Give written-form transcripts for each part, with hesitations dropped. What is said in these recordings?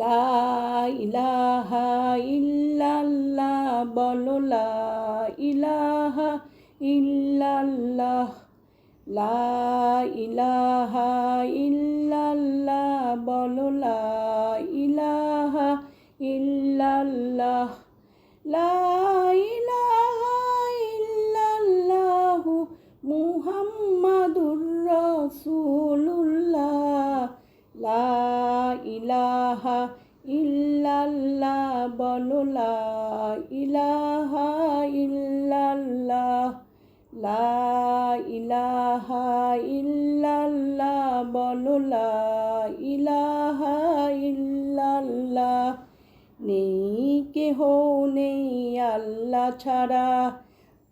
লা ইলাহা ইল্লাল্লাহ বলো লা ইলাহা ইল্লাল্লাহ। লা ইলাহা ইল্লাল্লাহ বলো লা ইলাহা ইল্লাল্লাহ। লা ইলাহা ইল্লাল্লাহু মুহাম্মাদুর রাসূলুল্লাহ। লা ইলাহা ইল্লাল্লাহ বলো লা ইলাহা ইল্লাল্লাহ। লা ইলাহা ইল্লাল্লাহ বলো লা ইলাহা ইল্লাল্লাহ। নেই কেহ নেই আল্লাহ ছাড়া,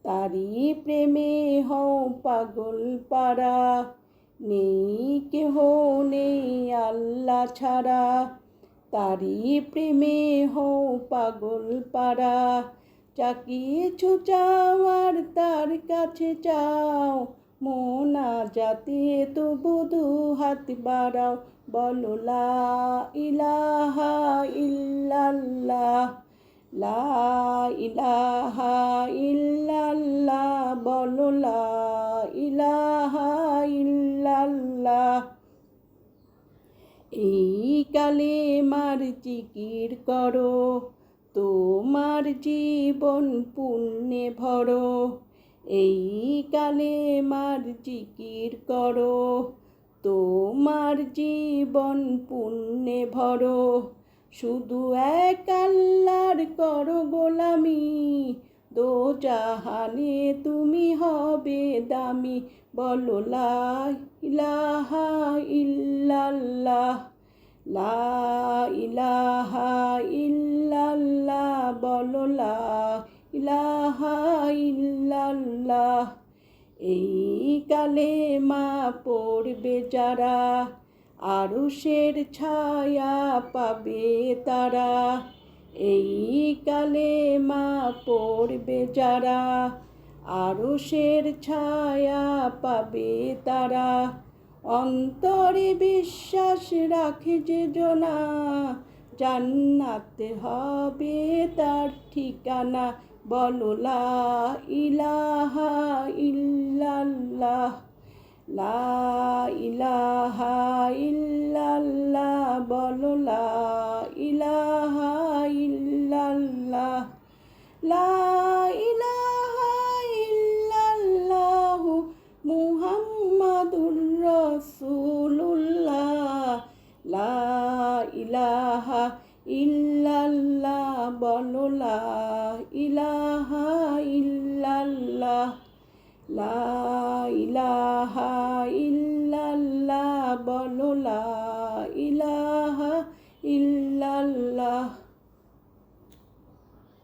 তারি প্রেমে হও পাগল পারা। নেই কেহ নেই আল্লাহ ছাড়া, তারি প্রেমে হও পাগল পারা। চাকিয়েছ চাওয়ার তার কাছে চাও, মোনাজাতে তবু দুহাত বাড়াও। বলো লা ইলাহা ইল্লাল্লাহ। লা ইলাহা ইল্লাল্লাহ বলো লা ইলাহা ইল্লাল্লাহ। এই কালেমার জিকির করো, তোমার জীবন পুণ্যে ভরো। এই কালেমার জিকির করো, তোমার জীবন পুণ্যে ভরো। শুধু এক আল্লাহর করো গোলামি, দোজাহানে তুমি হবে দামি। বলো লা ইলাহা ইল্লাল্লাহ। লা ইলাহা ইল্লাল্লাহ বলো লা ইলাহা ইল্লাল্লাহ। এই কালেমা পড়বে যারা, আরশের ছায়া পাবে তারা। এই কালেমা পড়বে যারা, আরশের ছায়া পাবে তারা। অন্তরে বিশ্বাস রাখে যে জনা, জান্নাতে হবে তার ঠিকানা। বলো লা ইলাহা ইল্লাল্লাহ। লা ইলাহা ইল্লাল্লাহ বলো লা ইলাহা ইল্লাল্লাহ। লা ইলাহা ইল্লাল্লাহু মুহাম্মাদুর রাসূলুল্লাহ। লা ইলাহা ইল্লাল্লাহ বলো লা ইলাহা ইল্লাল্লাহ। লা ইলাহা ইল্লাল্লাহ বলো লা ইলাহা ইল্লাল্লাহ।